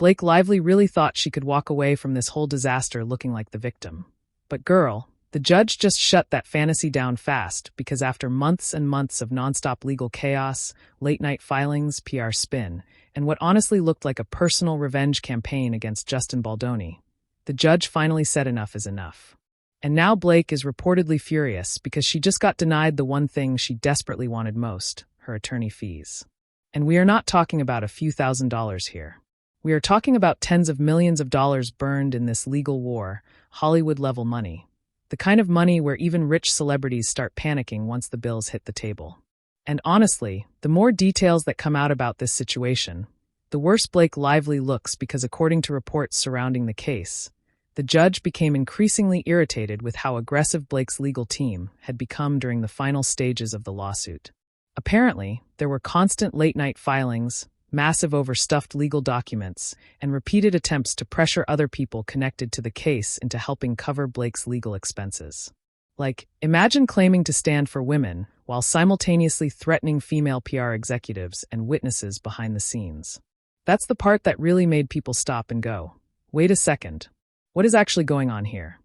Blake Lively really thought she could walk away from this whole disaster looking like the victim. But girl, the judge just shut that fantasy down fast because after months and months of nonstop legal chaos, late-night filings, PR spin, and what honestly looked like a personal revenge campaign against Justin Baldoni, the judge finally said enough is enough. And now Blake is reportedly furious because she just got denied the one thing she desperately wanted most, her attorney fees. And we are not talking about a few $1,000s here. We are talking about tens of millions of dollars burned in this legal war, Hollywood-level money. The kind of money where even rich celebrities start panicking once the bills hit the table. And honestly, the more details that come out about this situation, the worse Blake Lively looks because according to reports surrounding the case, the judge became increasingly irritated with how aggressive Blake's legal team had become during the final stages of the lawsuit. Apparently, there were constant late-night filings, massive overstuffed legal documents, and repeated attempts to pressure other people connected to the case into helping cover Blake's legal expenses. Like, imagine claiming to stand for women while simultaneously threatening female PR executives and witnesses behind the scenes. That's the part that really made people stop and go, wait a second, what is actually going on here?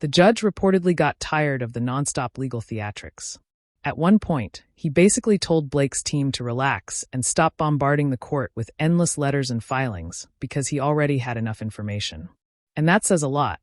The judge reportedly got tired of the nonstop legal theatrics. At one point, he basically told Blake's team to relax and stop bombarding the court with endless letters and filings because he already had enough information. And that says a lot.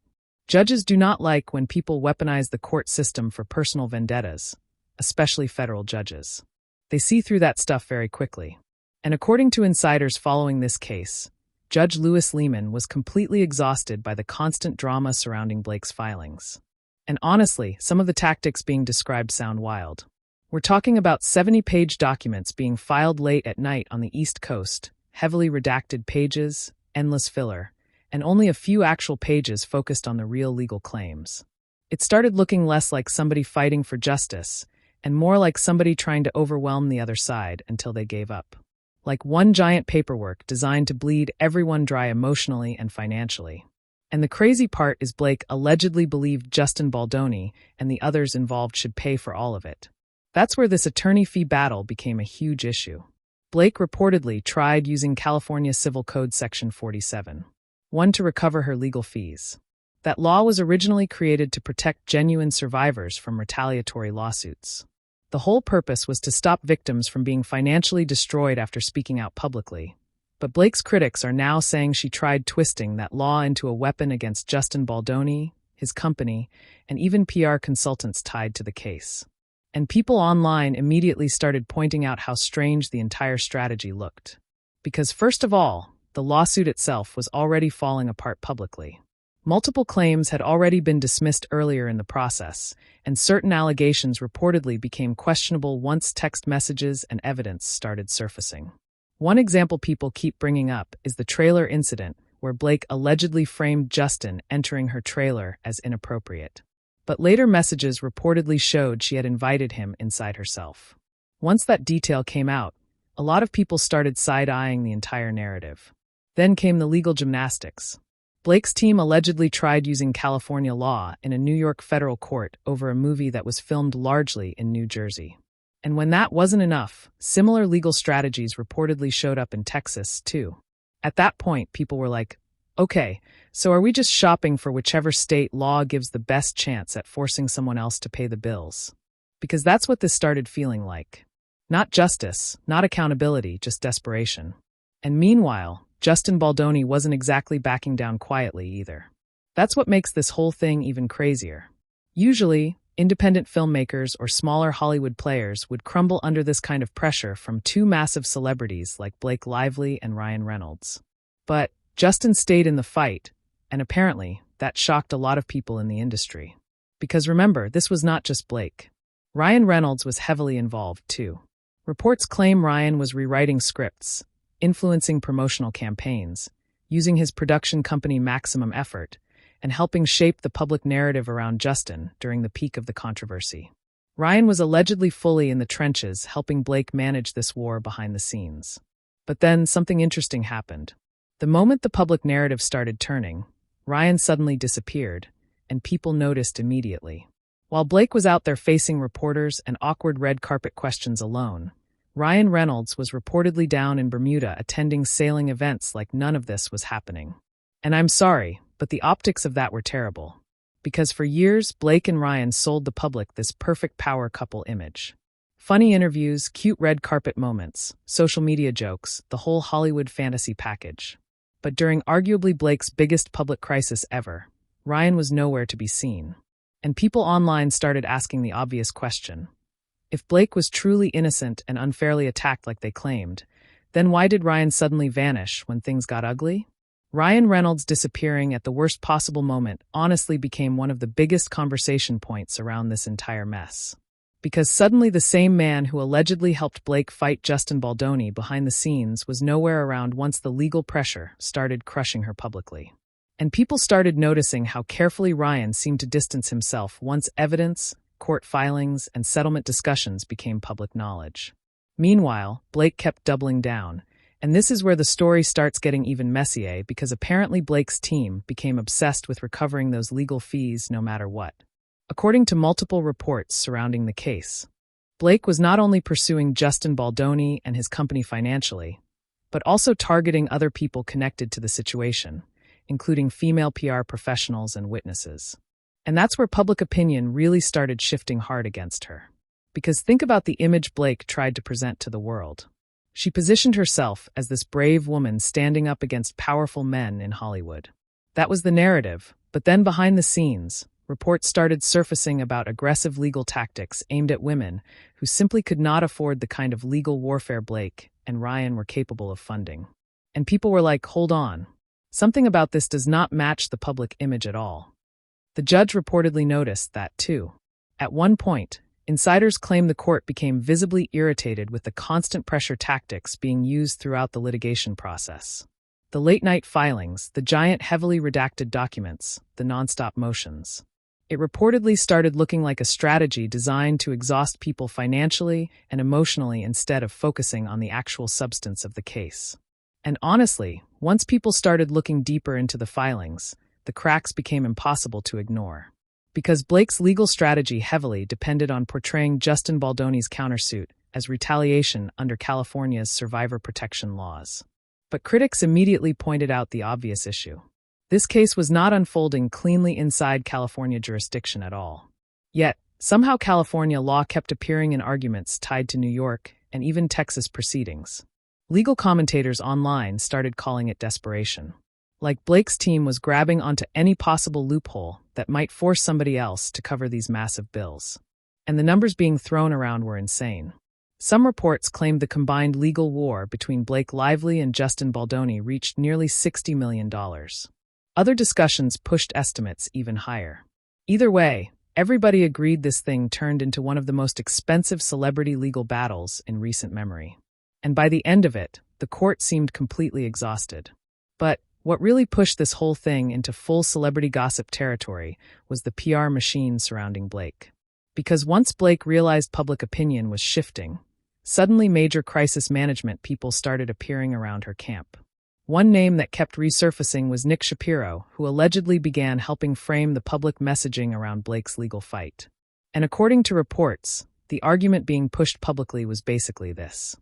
Judges do not like when people weaponize the court system for personal vendettas, especially federal judges. They see through that stuff very quickly. And according to insiders following this case, Judge Lewis Lehman was completely exhausted by the constant drama surrounding Blake's filings. And honestly, some of the tactics being described sound wild. We're talking about 70-page documents being filed late at night on the East Coast, heavily redacted pages, endless filler, and only a few actual pages focused on the real legal claims. It started looking less like somebody fighting for justice, and more like somebody trying to overwhelm the other side until they gave up. Like one giant paperwork designed to bleed everyone dry emotionally and financially. And the crazy part is Blake allegedly believed Justin Baldoni and the others involved should pay for all of it. That's where this attorney fee battle became a huge issue. Blake reportedly tried using California Civil Code Section 47, one to recover her legal fees. That law was originally created to protect genuine survivors from retaliatory lawsuits. The whole purpose was to stop victims from being financially destroyed after speaking out publicly. But Blake's critics are now saying she tried twisting that law into a weapon against Justin Baldoni, his company, and even PR consultants tied to the case. And people online immediately started pointing out how strange the entire strategy looked. Because first of all, the lawsuit itself was already falling apart publicly. Multiple claims had already been dismissed earlier in the process, and certain allegations reportedly became questionable once text messages and evidence started surfacing. One example people keep bringing up is the trailer incident, where Blake allegedly framed Justin entering her trailer as inappropriate. But later messages reportedly showed she had invited him inside herself. Once that detail came out, a lot of people started side-eyeing the entire narrative. Then came the legal gymnastics. Blake's team allegedly tried using California law in a New York federal court over a movie that was filmed largely in New Jersey. And when that wasn't enough, similar legal strategies reportedly showed up in Texas, too. At that point, people were like, okay, so are we just shopping for whichever state law gives the best chance at forcing someone else to pay the bills? Because that's what this started feeling like. Not justice, not accountability, just desperation. And meanwhile, Justin Baldoni wasn't exactly backing down quietly either. That's what makes this whole thing even crazier. Usually, independent filmmakers or smaller Hollywood players would crumble under this kind of pressure from two massive celebrities like Blake Lively and Ryan Reynolds. But Justin stayed in the fight, and apparently, that shocked a lot of people in the industry. Because remember, this was not just Blake. Ryan Reynolds was heavily involved, too. Reports claim Ryan was rewriting scripts, influencing promotional campaigns, using his production company Maximum Effort, and helping shape the public narrative around Justin during the peak of the controversy. Ryan was allegedly fully in the trenches, helping Blake manage this war behind the scenes. But then something interesting happened. The moment the public narrative started turning, Ryan suddenly disappeared, and people noticed immediately. While Blake was out there facing reporters and awkward red carpet questions alone, Ryan Reynolds was reportedly down in Bermuda attending sailing events like none of this was happening. And I'm sorry, but the optics of that were terrible. Because for years, Blake and Ryan sold the public this perfect power couple image. Funny interviews, cute red carpet moments, social media jokes, the whole Hollywood fantasy package. But during arguably Blake's biggest public crisis ever, Ryan was nowhere to be seen. And people online started asking the obvious question. If Blake was truly innocent and unfairly attacked like they claimed, then why did Ryan suddenly vanish when things got ugly? Ryan Reynolds disappearing at the worst possible moment honestly became one of the biggest conversation points around this entire mess. Because suddenly the same man who allegedly helped Blake fight Justin Baldoni behind the scenes was nowhere around once the legal pressure started crushing her publicly. And people started noticing how carefully Ryan seemed to distance himself once evidence, court filings, and settlement discussions became public knowledge. Meanwhile, Blake kept doubling down, and this is where the story starts getting even messier because apparently Blake's team became obsessed with recovering those legal fees no matter what. According to multiple reports surrounding the case, Blake was not only pursuing Justin Baldoni and his company financially, but also targeting other people connected to the situation, including female PR professionals and witnesses. And that's where public opinion really started shifting hard against her. Because think about the image Blake tried to present to the world. She positioned herself as this brave woman standing up against powerful men in Hollywood. That was the narrative, but then behind the scenes, reports started surfacing about aggressive legal tactics aimed at women who simply could not afford the kind of legal warfare Blake and Ryan were capable of funding. And people were like, hold on. Something about this does not match the public image at all. The judge reportedly noticed that, too. At one point, insiders claim the court became visibly irritated with the constant pressure tactics being used throughout the litigation process. The late-night filings, the giant heavily redacted documents, the nonstop motions. It reportedly started looking like a strategy designed to exhaust people financially and emotionally instead of focusing on the actual substance of the case. And honestly, once people started looking deeper into the filings, the cracks became impossible to ignore. Because Blake's legal strategy heavily depended on portraying Justin Baldoni's countersuit as retaliation under California's survivor protection laws. But critics immediately pointed out the obvious issue. This case was not unfolding cleanly inside California jurisdiction at all. Yet, somehow California law kept appearing in arguments tied to New York and even Texas proceedings. Legal commentators online started calling it desperation. Like Blake's team was grabbing onto any possible loophole that might force somebody else to cover these massive bills. And the numbers being thrown around were insane. Some reports claimed the combined legal war between Blake Lively and Justin Baldoni reached nearly $60 million. Other discussions pushed estimates even higher. Either way, everybody agreed this thing turned into one of the most expensive celebrity legal battles in recent memory. And by the end of it, the court seemed completely exhausted. But what really pushed this whole thing into full celebrity gossip territory was the PR machine surrounding Blake. Because once Blake realized public opinion was shifting, suddenly major crisis management people started appearing around her camp. One name that kept resurfacing was Nick Shapiro, who allegedly began helping frame the public messaging around Blake's legal fight. And according to reports, the argument being pushed publicly was basically this.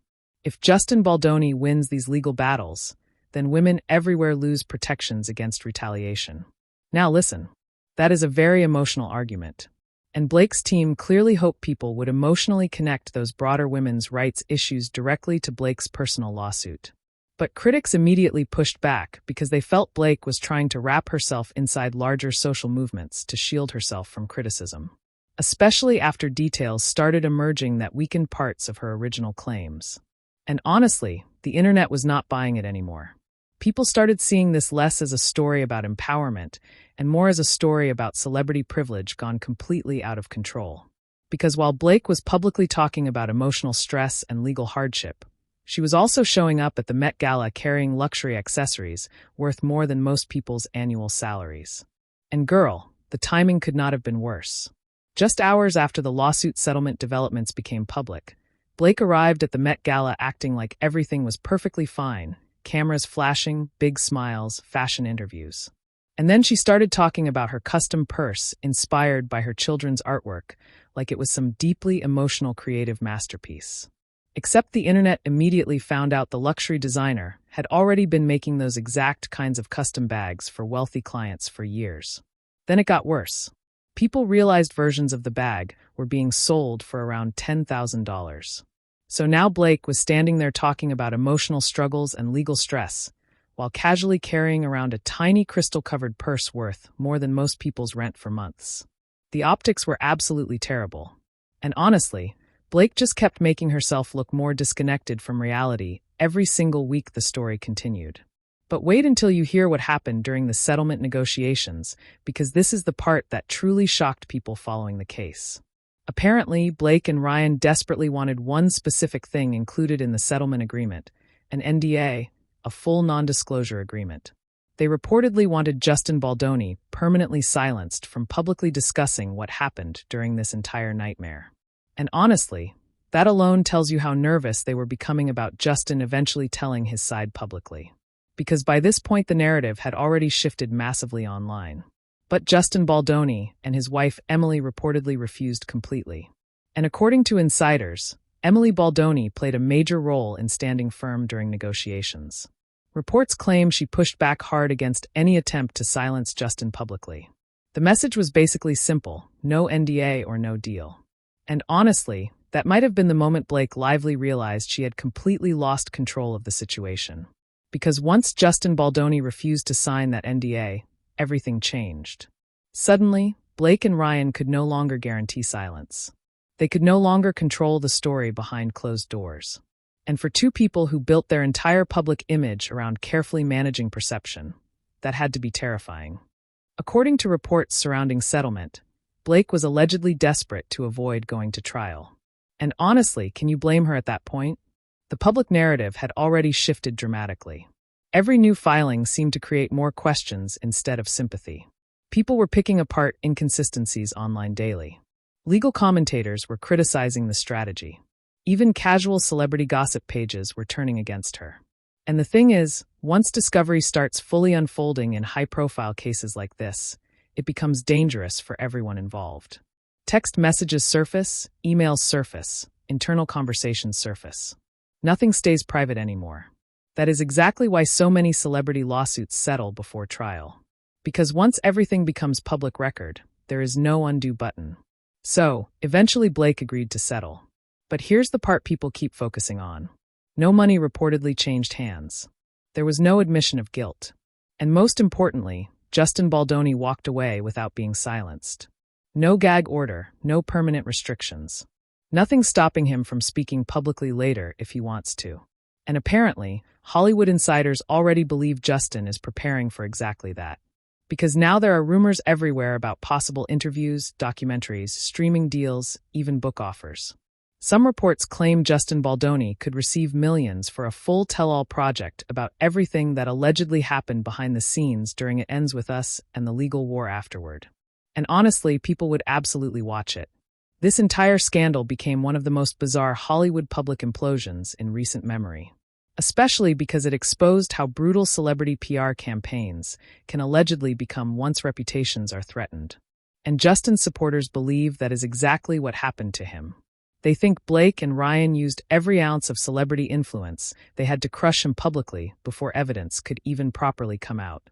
If Justin Baldoni wins these legal battles, then women everywhere lose protections against retaliation. Now listen, that is a very emotional argument. And Blake's team clearly hoped people would emotionally connect those broader women's rights issues directly to Blake's personal lawsuit. But critics immediately pushed back because they felt Blake was trying to wrap herself inside larger social movements to shield herself from criticism, especially after details started emerging that weakened parts of her original claims. And honestly, the internet was not buying it anymore. People started seeing this less as a story about empowerment and more as a story about celebrity privilege gone completely out of control. Because while Blake was publicly talking about emotional stress and legal hardship, she was also showing up at the Met Gala carrying luxury accessories worth more than most people's annual salaries. And girl, the timing could not have been worse. Just hours after the lawsuit settlement developments became public, Blake arrived at the Met Gala acting like everything was perfectly fine, cameras flashing, big smiles, fashion interviews. And then she started talking about her custom purse inspired by her children's artwork, like it was some deeply emotional creative masterpiece. Except the internet immediately found out the luxury designer had already been making those exact kinds of custom bags for wealthy clients for years. Then it got worse. People realized versions of the bag were being sold for around $10,000. So now Blake was standing there talking about emotional struggles and legal stress, while casually carrying around a tiny crystal-covered purse worth more than most people's rent for months. The optics were absolutely terrible. And honestly, Blake just kept making herself look more disconnected from reality every single week the story continued. But wait until you hear what happened during the settlement negotiations, because this is the part that truly shocked people following the case. Apparently, Blake and Ryan desperately wanted one specific thing included in the settlement agreement, an NDA, a full non-disclosure agreement. They reportedly wanted Justin Baldoni permanently silenced from publicly discussing what happened during this entire nightmare. And honestly, that alone tells you how nervous they were becoming about Justin eventually telling his side publicly. Because by this point the narrative had already shifted massively online. But Justin Baldoni and his wife Emily reportedly refused completely. And according to insiders, Emily Baldoni played a major role in standing firm during negotiations. Reports claim she pushed back hard against any attempt to silence Justin publicly. The message was basically simple: no NDA or no deal. And honestly, that might have been the moment Blake Lively realized she had completely lost control of the situation. Because once Justin Baldoni refused to sign that NDA, everything changed. Suddenly, Blake and Ryan could no longer guarantee silence. They could no longer control the story behind closed doors. And for two people who built their entire public image around carefully managing perception, that had to be terrifying. According to reports surrounding settlement, Blake was allegedly desperate to avoid going to trial. And honestly, can you blame her at that point? The public narrative had already shifted dramatically. Every new filing seemed to create more questions instead of sympathy. People were picking apart inconsistencies online daily. Legal commentators were criticizing the strategy. Even casual celebrity gossip pages were turning against her. And the thing is, once discovery starts fully unfolding in high-profile cases like this, it becomes dangerous for everyone involved. Text messages surface, emails surface, internal conversations surface. Nothing stays private anymore. That is exactly why so many celebrity lawsuits settle before trial. Because once everything becomes public record, there is no undo button. So, eventually Blake agreed to settle. But here's the part people keep focusing on. No money reportedly changed hands. There was no admission of guilt. And most importantly, Justin Baldoni walked away without being silenced. No gag order, no permanent restrictions. Nothing stopping him from speaking publicly later if he wants to. And apparently, Hollywood insiders already believe Justin is preparing for exactly that. Because now there are rumors everywhere about possible interviews, documentaries, streaming deals, even book offers. Some reports claim Justin Baldoni could receive millions for a full tell-all project about everything that allegedly happened behind the scenes during It Ends With Us and the legal war afterward. And honestly, people would absolutely watch it. This entire scandal became one of the most bizarre Hollywood public implosions in recent memory. Especially because it exposed how brutal celebrity PR campaigns can allegedly become once reputations are threatened. And Justin's supporters believe that is exactly what happened to him. They think Blake and Ryan used every ounce of celebrity influence they had to crush him publicly before evidence could even properly come out.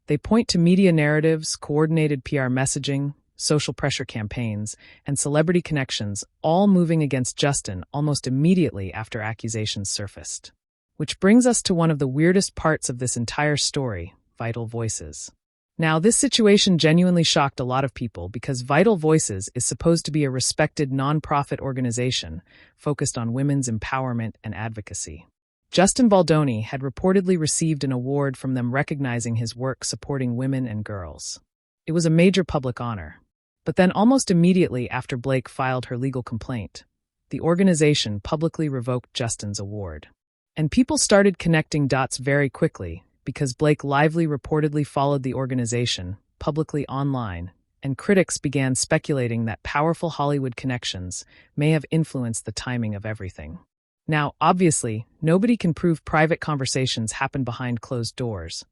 They point to media narratives, coordinated PR messaging, social pressure campaigns, and celebrity connections all moving against Justin almost immediately after accusations surfaced. Which brings us to one of the weirdest parts of this entire story, Vital Voices. Now, this situation genuinely shocked a lot of people because Vital Voices is supposed to be a respected nonprofit organization focused on women's empowerment and advocacy. Justin Baldoni had reportedly received an award from them recognizing his work supporting women and girls. It was a major public honor. But then almost immediately after Blake filed her legal complaint, the organization publicly revoked Justin's award. And people started connecting dots very quickly because Blake Lively reportedly followed the organization publicly online, and critics began speculating that powerful Hollywood connections may have influenced the timing of everything. Now, obviously, nobody can prove private conversations happened behind closed doors,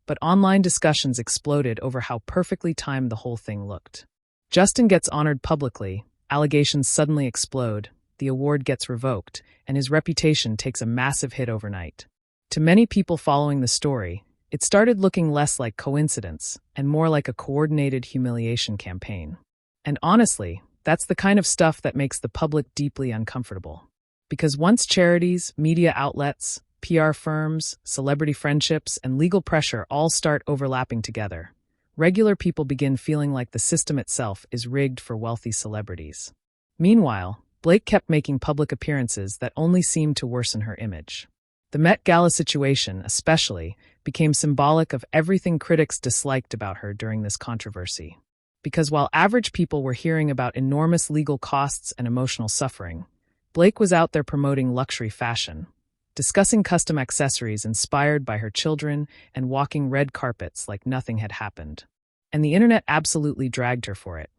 but online discussions exploded over how perfectly timed the whole thing looked. Justin gets honored publicly, allegations suddenly explode, the award gets revoked, and his reputation takes a massive hit overnight. To many people following the story, it started looking less like coincidence and more like a coordinated humiliation campaign. And honestly, that's the kind of stuff that makes the public deeply uncomfortable. Because once charities, media outlets, PR firms, celebrity friendships, and legal pressure all start overlapping together, regular people begin feeling like the system itself is rigged for wealthy celebrities. Meanwhile, Blake kept making public appearances that only seemed to worsen her image. The Met Gala situation, especially, became symbolic of everything critics disliked about her during this controversy. Because while average people were hearing about enormous legal costs and emotional suffering, Blake was out there promoting luxury fashion, discussing custom accessories inspired by her children, and walking red carpets like nothing had happened. And the internet absolutely dragged her for it.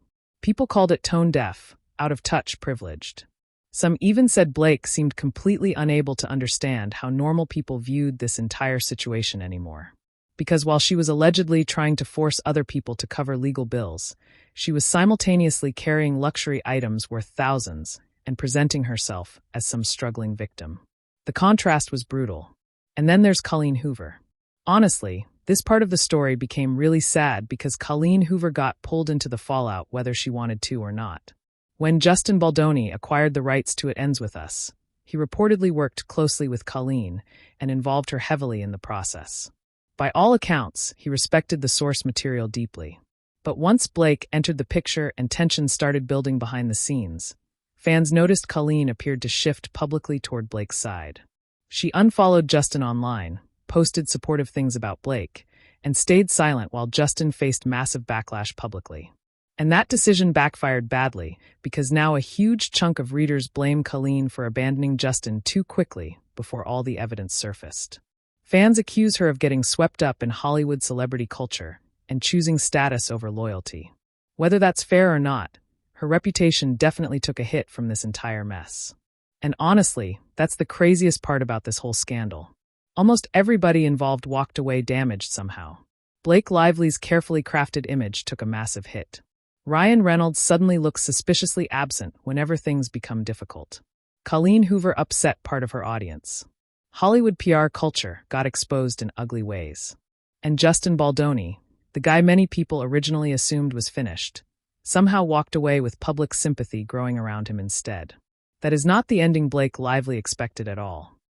People called it tone-deaf, out-of-touch privileged. Some even said Blake seemed completely unable to understand how normal people viewed this entire situation anymore. Because while she was allegedly trying to force other people to cover legal bills, she was simultaneously carrying luxury items worth thousands and presenting herself as some struggling victim. The contrast was brutal. And then there's Colleen Hoover. Honestly, this part of the story became really sad because Colleen Hoover got pulled into the fallout whether she wanted to or not. When Justin Baldoni acquired the rights to It Ends With Us, he reportedly worked closely with Colleen and involved her heavily in the process. By all accounts, he respected the source material deeply. But once Blake entered the picture and tension started building behind the scenes, fans noticed Colleen appeared to shift publicly toward Blake's side. She unfollowed Justin online, posted supportive things about Blake, and stayed silent while Justin faced massive backlash publicly. And that decision backfired badly, because now a huge chunk of readers blame Colleen for abandoning Justin too quickly before all the evidence surfaced. Fans accuse her of getting swept up in Hollywood celebrity culture and choosing status over loyalty. Whether that's fair or not, her reputation definitely took a hit from this entire mess. And honestly, that's the craziest part about this whole scandal. Almost everybody involved walked away damaged somehow. Blake Lively's carefully crafted image took a massive hit. Ryan Reynolds suddenly looks suspiciously absent whenever things become difficult. Colleen Hoover upset part of her audience. Hollywood PR culture got exposed in ugly ways. And Justin Baldoni, the guy many people originally assumed was finished, somehow walked away with public sympathy growing around him instead. That is not the ending Blake Lively expected at all.